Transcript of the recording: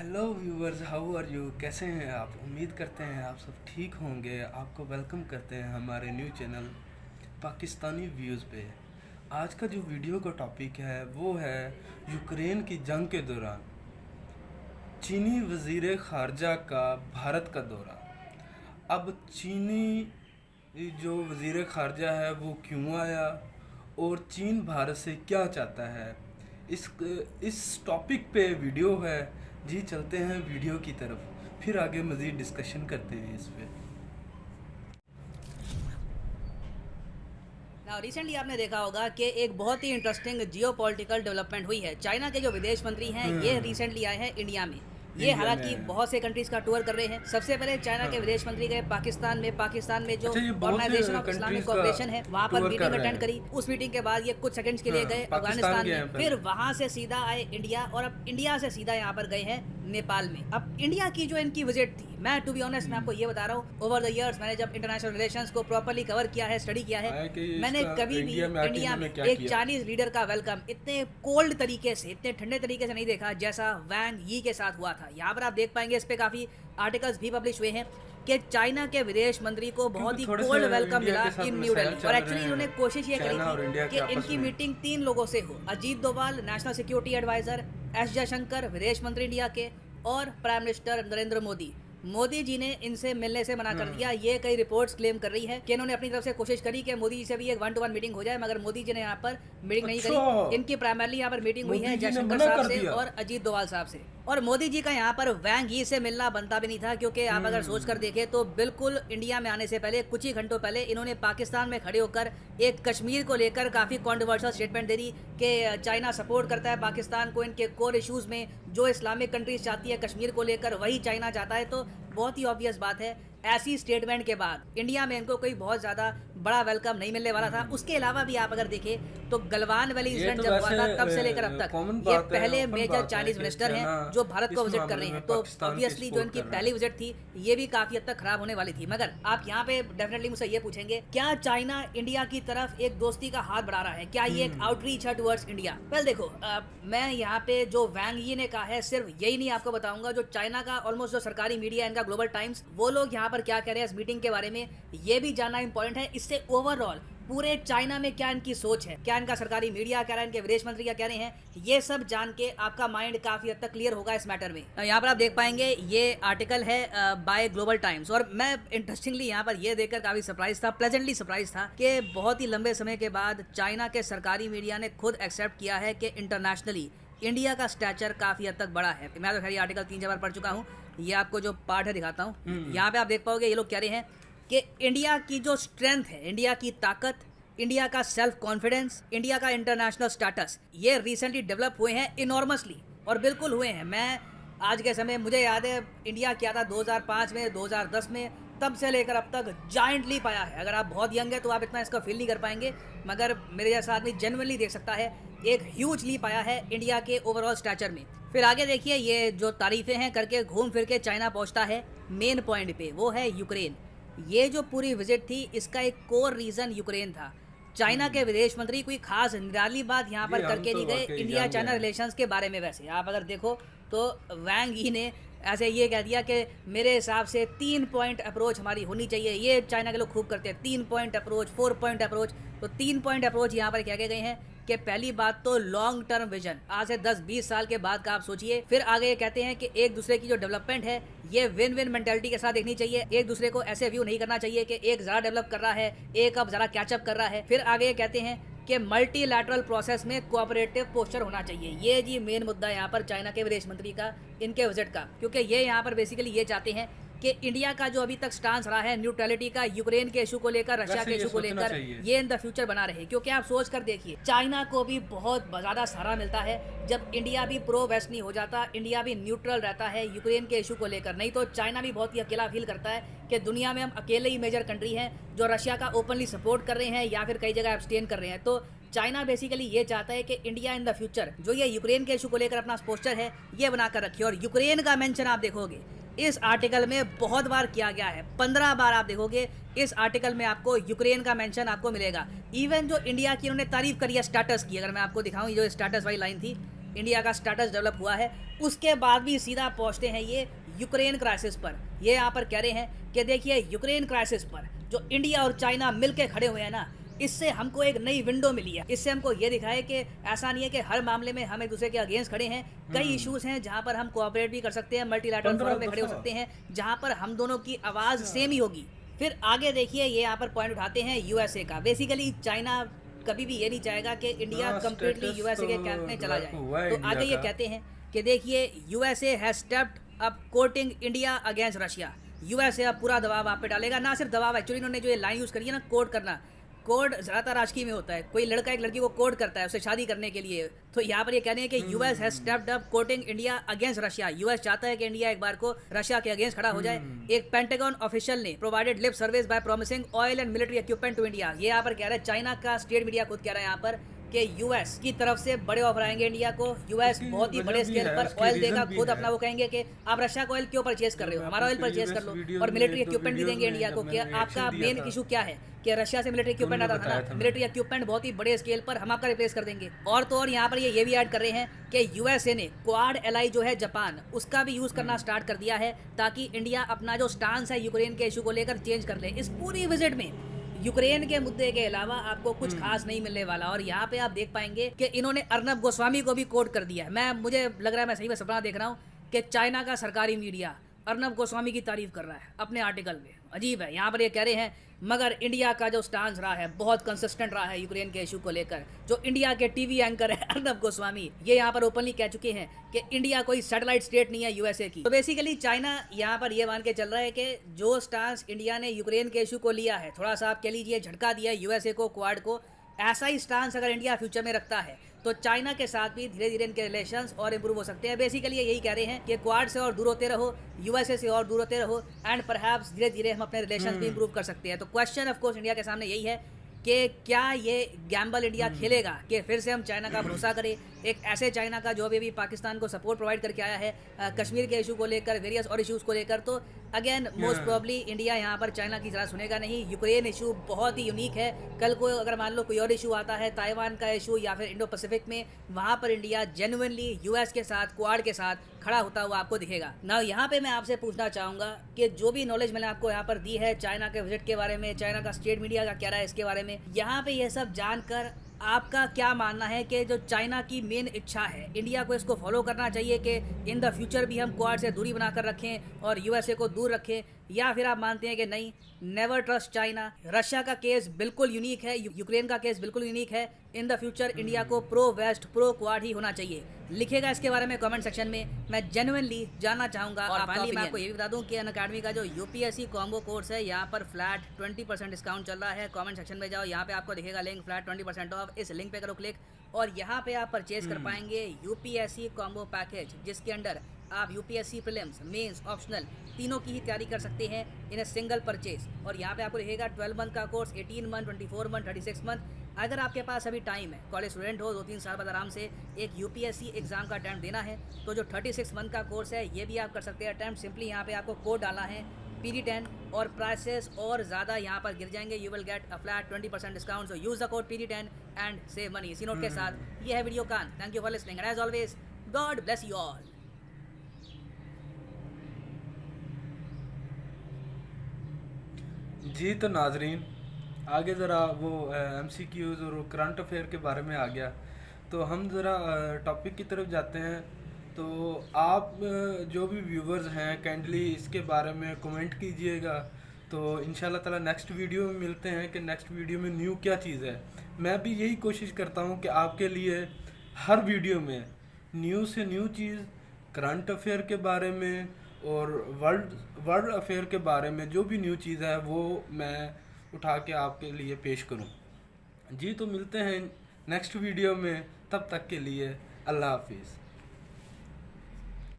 Hello viewers, how are you? कैसे हैं आप? उम्मीद करते हैं आप सब ठीक होंगे। आपको वेलकम करते हैं हमारे न्यू चैनल पाकिस्तानी व्यूज़ पे। आज का जो वीडियो का टॉपिक है वो है यूक्रेन की जंग के दौरान चीनी वज़ीर ख़ारजा का भारत का दौरा। अब चीनी जो वज़ीर ख़ारजा है वो क्यों आया और चीन भारत से क्या चाहता है, इस इस टॉपिक पे वीडियो है जी। चलते हैं वीडियो की तरफ, फिर आगे मज़ीद डिस्कशन करते हैं इस पे। ना रिसेंटली आपने देखा होगा कि एक बहुत ही इंटरेस्टिंग जियो पॉलिटिकल डेवलपमेंट हुई है। चाइना के जो विदेश मंत्री हैं ये रिसेंटली आए हैं इंडिया में। ये इंडिया हालांकि में। बहुत से कंट्रीज का टूर कर रहे हैं। सबसे पहले चाइना के हाँ। विदेश मंत्री गए पाकिस्तान में जो अच्छा, ये बहुत ऑर्गेनाइजेशन से ऑफ इस्लामिक कंट्रीज का कोऑपरेशन है वहाँ पर टूर कर मीटिंग रहे अटेंड करी। हैं। उस मीटिंग के बाद ये कुछ सेकंड्स के लिए हाँ, गए पाकिस्तान अफगानिस्तान गए में, हैं फिर पहले। वहाँ से सीधा आए इंडिया और अब इंडिया से सीधा यहाँ पर गए हैं नेपाल में। अब इंडिया की जो इनकी विजिट थी, मैं टू बी ऑनेस्ट मैं आपको ये बता रहा हूँ, ओवर द इयर्स मैंने जब इंटरनेशनल रिलेशंस को प्रॉपर्ली कवर किया है, स्टडी किया है, मैंने कभी भी इंडिया में एक चाइनीज लीडर का वेलकम इतने कोल्ड तरीके से, इतने ठंडे तरीके से नहीं देखा जैसा वैंग यी के साथ हुआ था। यहाँ पर आप देख पाएंगे, इस पे काफी आर्टिकल्स भी पब्लिश हुए हैं कि चाइना के विदेश मंत्री को बहुत ही कोल्ड वेलकम मिला इन न्यू दिल्ली। और एक्चुअली इन्होंने कोशिश ये करी थी कि इनकी मीटिंग 3 लोगों से हो, Ajit Doval national security adviser, S Jaishankar विदेश मंत्री इंडिया के, और प्राइम मिनिस्टर नरेंद्र मोदी जी ने इनसे मिलने से मना कर दिया। ये कई रिपोर्ट्स क्लेम कर रही है कि इन्होंने अपनी तरफ से कोशिश करी कि मोदी जी से भी एक 1-to-1 मीटिंग हो जाए, मगर मोदी जी ने यहाँ पर मीटिंग नहीं करी। इनकी प्राइमरली यहाँ पर मीटिंग हुई है जयशंकर साहब से और अजीत डोभाल साहब से। और मोदी जी का यहाँ पर वैंग यी से मिलना बनता भी नहीं था, क्योंकि आप अगर सोच कर देखें तो बिल्कुल इंडिया में आने से पहले कुछ ही घंटों पहले इन्होंने पाकिस्तान में खड़े होकर एक कश्मीर को लेकर काफ़ी कॉन्ट्रोवर्शियल स्टेटमेंट दे दी कि चाइना सपोर्ट करता है पाकिस्तान को इनके कोर इश्यूज़ में, जो इस्लामिक कंट्रीज चाहती है कश्मीर को लेकर वही चाइना चाहता है। तो बहुत ही ऑब्वियस बात है, ऐसी स्टेटमेंट के बाद इंडिया में इनको कोई बहुत ज़्यादा बड़ा वेलकम नहीं मिलने वाला था। उसके अलावा भी आप अगर देखें तो गलवान वैली इंसिडेंट जब हुआ था तब से लेकर अब तक ये पहले मेजर चाइनीज मिनिस्टर हैं जो भारत को विजिट कर रहे हैं। तो ऑब्वियसली जो इनकी पहली विजिट थी ये भी काफी हद तक खराब होने वाली थी। मगर आप यहाँ पे डेफिनेटली मुझसे ये पूछेंगे, क्या चाइना इंडिया की तरफ एक दोस्ती का हाथ बढ़ा रहा है? क्या ये एक आउटरीच है टुवर्ड्स इंडिया? वेल देखो, मैं यहाँ पे जो वैंग यी ने कहा है सिर्फ यही नहीं आपको बताऊंगा, जो चाइना का ऑलमोस्ट जो सरकारी मीडिया इनका ग्लोबल टाइम्स, वो लोग यहाँ पर क्या कह रहे हैं इस मीटिंग के बारे में, ये भी जानना इंपॉर्टेंट है। इससे ओवरऑल पूरे चाइना में क्या इनकी सोच है, क्या इनका सरकारी मीडिया कह रहा है, इनके विदेश मंत्री क्या कह रहे हैं, ये सब जान के आपका माइंड काफी हद तक क्लियर होगा इस मैटर में। यहाँ पर आप देख पाएंगे ये आर्टिकल है बाय ग्लोबल टाइम्स, और मैं इंटरेस्टिंगली यहाँ पर ये देखकर काफी सरप्राइज था, प्लेजेंटली सरप्राइज था कि बहुत ही लंबे समय के बाद चाइना के सरकारी मीडिया ने खुद एक्सेप्ट किया है कि इंटरनेशनली इंडिया का स्टैचर काफी हद तक बड़ा है। मैं तो खैर आर्टिकल 3 बार पढ़ चुका हूँ, ये आपको जो पार्ट है दिखाता हूँ। यहाँ पे आप देख पाओगे ये लोग कह रहे हैं कि इंडिया की जो स्ट्रेंथ है, इंडिया की ताकत, इंडिया का सेल्फ कॉन्फिडेंस, इंडिया का इंटरनेशनल स्टेटस, ये रिसेंटली डेवलप हुए हैं इनॉर्मसली, और बिल्कुल हुए हैं। मैं आज के समय, मुझे याद है इंडिया क्या था 2005 में, 2010 में, तब से लेकर अब तक जाइंट लीप आया है। अगर आप बहुत यंग है तो आप इतना इसका फील नहीं कर पाएंगे, मगर मेरे जैसा आदमी जेन्युइनली देख सकता है एक ह्यूज लीप आया है इंडिया के ओवरऑल स्टैचर में। फिर आगे देखिए, ये जो तारीफें हैं करके घूम फिर के चाइना पहुंचता है मेन पॉइंट पे, वो है यूक्रेन। ये जो पूरी विजिट थी इसका एक कोर रीजन यूक्रेन था। चाइना के विदेश मंत्री कोई खास निराली बात यहाँ पर करके नहीं गए इंडिया चाइना रिलेशंस के बारे में। वैसे आप अगर देखो तो वैंग यी ने ऐसे ये कह दिया कि मेरे हिसाब से 3 पॉइंट अप्रोच हमारी होनी चाहिए। ये चाइना के लोग खूब करते हैं 3 पॉइंट अप्रोच, 4 पॉइंट अप्रोच। तो 3 पॉइंट अप्रोच यहाँ पर क्या कहे गए हैं कि पहली बात तो लॉन्ग टर्म विजन, आज से 10-20 साल के बाद का आप सोचिए। फिर आगे ये कहते हैं कि एक दूसरे की जो डेवलपमेंट है ये विन विन मेंटालिटी के साथ देखनी चाहिए, एक दूसरे को ऐसे व्यू नहीं करना चाहिए कि एक ज़रा डेवलप कर रहा है, एक अब ज़रा कैचअप कर रहा है। फिर आगे ये कहते हैं कि मल्टीलैटरल प्रोसेस में कोऑपरेटिव पोस्चर होना चाहिए। ये जी मेन मुद्दा यहाँ पर चाइना के विदेश मंत्री का, इनके विजिट का, क्योंकि ये यहाँ पर बेसिकली ये चाहते हैं कि इंडिया का जो अभी तक स्टांस रहा है न्यूट्रलिटी का, यूक्रेन के इशू को लेकर, रशिया के इशू को लेकर, ये इन द फ्यूचर बना रहे। क्योंकि आप सोच कर देखिए, चाइना को भी बहुत ज़्यादा सहारा मिलता है जब इंडिया भी प्रो वेस्ट नहीं हो जाता, इंडिया भी न्यूट्रल रहता है यूक्रेन के इशू को लेकर। नहीं तो चाइना भी बहुत ही अकेला फील करता है कि दुनिया में हम अकेले ही मेजर कंट्री हैं जो रशिया का ओपनली सपोर्ट कर रहे हैं या फिर कई जगह एब्सटेन कर रहे हैं। तो चाइना बेसिकली ये चाहता है कि इंडिया इन द फ्यूचर जो ये यूक्रेन के इशू को लेकर अपना पोस्टर है ये बनाकर रखे। और यूक्रेन का मेंशन आप देखोगे इस आर्टिकल में बहुत बार किया गया है, 15 बार आप देखोगे इस आर्टिकल में आपको यूक्रेन का मेंशन आपको मिलेगा। इवन जो इंडिया की उन्होंने तारीफ करी है स्टेटस की, अगर मैं आपको दिखाऊं, ये जो स्टेटस वाली लाइन थी, इंडिया का स्टेटस डेवलप हुआ है, उसके बाद भी सीधा पहुंचते हैं ये यूक्रेन क्राइसिस पर। ये यहाँ पर कह रहे हैं कि देखिए यूक्रेन क्राइसिस पर जो इंडिया और चाइना मिलके खड़े हुए हैं ना, इससे हमको एक नई विंडो मिली है। इससे हमको ये दिखा है कि ऐसा नहीं है कि हर मामले में हम एक दूसरे के अगेंस्ट खड़े हैं। कई इश्यूज हैं जहां पर हम कोऑपरेट भी कर सकते हैं, मल्टीलैटरल फोरम में खड़े हो सकते हैं जहां पर हम दोनों की आवाज़ सेम ही होगी। फिर आगे देखिए ये यहाँ पर पॉइंट उठाते हैं यूएसए का। बेसिकली चाइना कभी भी ये नहीं चाहेगा कि इंडिया कंप्लीटली यूएसए के कैंप में चला जाए। तो आगे ये कहते हैं कि देखिए USA has stepped up courting India against Russia. USA अब पूरा दबाव आप पे डालेगा। ना सिर्फ दबाव, एक्चुअली इन्होंने जो ये लाइन यूज़ करी है ना, कोर्ट करना, कोड ज़्यादातर राजकीय में होता है। कोई लड़का एक लड़की को कोड करता है उसे शादी करने के लिए। तो यहाँ पर ये कहने हैं कि US has stepped up courting India against Russia. US चाहता है कि इंडिया एक बार को रशिया के अगेंस्ट खड़ा हो जाए। एक पेंटागन ऑफिशियल ने provided lip service by promising oil and military equipment to India. ये यहाँ पर कह रहा है, चाइना का स्टेट मीडिया खुद कह रहा है यहाँ पर कि यूएस की तरफ से बड़े ऑफर आएंगे इंडिया को। यूएस बहुत ही बड़े स्केल पर ऑयल देगा। खुद अपना वो कहेंगे कि आप रशिया का ऑयल क्यों परचेज कर रहे हो, हमारा ऑयल परचेज कर लो, और मिलिट्री इक्विपमेंट भी देंगे इंडिया को। क्या आपका मेन इशू क्या है कि रशिया से मिलिट्री इक्विपमेंट आता था ना, मिलिट्री इक्विपमेंट बहुत ही बड़े स्केल पर हम आपका रिप्लेस कर देंगे। और तो और यहाँ पर ये भी ऐड कर रहे हैं कि यूएसए ने क्वाड एलाई जो है जापान, उसका भी यूज़ करना स्टार्ट कर दिया है ताकि इंडिया अपना जो स्टांस है यूक्रेन के इशू को लेकर चेंज कर ले। इस पूरी विजिट में यूक्रेन के मुद्दे के अलावा आपको कुछ खास नहीं मिलने वाला। और यहाँ पे आप देख पाएंगे कि इन्होंने अर्नब गोस्वामी को भी कोट कर दिया है। मुझे लग रहा है मैं सही में सपना देख रहा हूँ कि चाइना का सरकारी मीडिया अर्नब गोस्वामी की तारीफ कर रहा है अपने आर्टिकल में। अजीब है। यहाँ पर ये कह रहे हैं मगर इंडिया का जो स्टांस रहा है बहुत कंसिस्टेंट रहा है यूक्रेन के इशू को लेकर। जो इंडिया के टीवी एंकर है अर्नब गोस्वामी, ये यहाँ पर ओपनली कह चुके हैं कि इंडिया कोई सैटेलाइट स्टेट नहीं है यूएसए की। तो बेसिकली चाइना यहाँ पर ये मान के चल रहा है कि जो स्टांस इंडिया ने यूक्रेन के इशू को लिया है, थोड़ा सा आप कह लीजिए झटका दिया है यूएसए को, क्वाड को, ऐसा ही स्टांस अगर इंडिया फ्यूचर में रखता है तो चाइना के साथ भी धीरे धीरे इनके रिलेशंस और इम्प्रूव हो सकते हैं। बेसिकली ये यही कह रहे हैं कि क्वाड से और दूर होते रहो, यूएसए से और दूर होते रहो, एंड परहैप्स धीरे धीरे हम अपने रिलेशंस भी इम्प्रूव कर सकते हैं। तो क्वेश्चन ऑफ कोर्स इंडिया के सामने यही है कि क्या ये गैम्बल इंडिया खेलेगा कि फिर से हम चाइना का भरोसा करें, एक ऐसे चाइना का जो अभी पाकिस्तान को सपोर्ट प्रोवाइड करके आया है कश्मीर के इशू को लेकर, वेरियस और इश्यूज़ को लेकर। तो अगेन मोस्ट प्रोबेबली इंडिया यहाँ पर चाइना की तरह सुनेगा नहीं। यूक्रेन इशू बहुत ही यूनिक है। कल को अगर मान लो कोई और इशू आता है, ताइवान का इशू या फिर इंडो पैसिफिक में, वहाँ पर इंडिया जेन्युइनली यूएस के साथ, क्वाड के साथ खड़ा होता हुआ आपको दिखेगा ना। यहाँ पे मैं आपसे पूछना चाहूँगा कि जो भी नॉलेज मैंने आपको यहाँ पर दी है चाइना के विजिट के बारे में, चाइना का स्टेट मीडिया का क्या रहा है इसके बारे में, यहाँ पे ये सब जानकर आपका क्या मानना है कि जो चाइना की मेन इच्छा है, इंडिया को इसको फॉलो करना चाहिए कि इन द फ्यूचर भी हम क्वाड से दूरी बनाकर रखें और यूएसए को दूर रखें, या फिर आप मानते हैं कि नहीं, नेवर ट्रस्ट चाइना। रशिया का केस बिल्कुल यूनिक है, यूक्रेन का केस बिल्कुल यूनिक है। इन द फ्यूचर इंडिया को प्रो वेस्ट, प्रो क्वाड ही होना चाहिए। लिखेगा इसके बारे में कमेंट सेक्शन में, मैं जेन्युइनली जानना चाहूँगा। और फाइनली मैं आपको ये भी बता दूँ कि अनअकैडमी का जो यूपीएससी कॉम्बो कोर्स है, यहाँ पर फ्लैट 20% डिस्काउंट चल रहा है। कमेंट सेक्शन में जाओ, यहाँ पे आपको दिखेगा लिंक, फ्लैट 20% ऑफ। इस लिंक पे करो क्लिक और यहाँ पे आप परचेज कर पाएंगे यूपीएससी कॉम्बो पैकेज, जिसके अंडर आप यूपीएससी प्रीलिम्स, मेंस, ऑप्शनल तीनों की ही तैयारी कर सकते हैं इन ए सिंगल परचेज। और यहाँ पे आपको दिखेगा 12 मंथ का कोर्स, 18 मंथ, 24 मंथ, 36 मंथ। अगर आपके पास अभी टाइम है, कॉलेज स्टूडेंट हो, 2-3 साल बाद आराम से एक यूपीएससी एग्जाम का अटैम्प्ट देना है, तो जो 36 मंथ का कोर्स है ये भी आप कर सकते हैं अटैम्प्ट। सिंपली यहाँ पे आपको कोड डालना है PD10 और प्राइसेस और ज़्यादा यहाँ पर गिर जाएंगे। You will get a flat 20% discount. So use the code PD10 and save money. इसी नोट के साथ ये है वीडियो का। Thank you for listening and as always God bless you all. जी तो नाजरीन, आगे ज़रा वो MCQs और करंट अफेयर के बारे में आ गया, तो हम ज़रा टॉपिक की तरफ जाते हैं। तो आप जो भी व्यूवर्स हैं काइंडली इसके बारे में कमेंट कीजिएगा। तो इंशाल्लाह ताला नेक्स्ट वीडियो में मिलते हैं कि नेक्स्ट वीडियो में न्यू क्या चीज़ है। मैं भी यही कोशिश करता हूँ कि आपके लिए हर वीडियो में न्यू से न्यू चीज़, करंट अफेयर के बारे में और वर्ल्ड अफेयर के बारे में जो भी न्यू चीज़ है वो मैं उठा के आपके लिए पेश करूं। जी तो मिलते हैं नेक्स्ट वीडियो में, तब तक के लिए अल्लाह हाफिज़।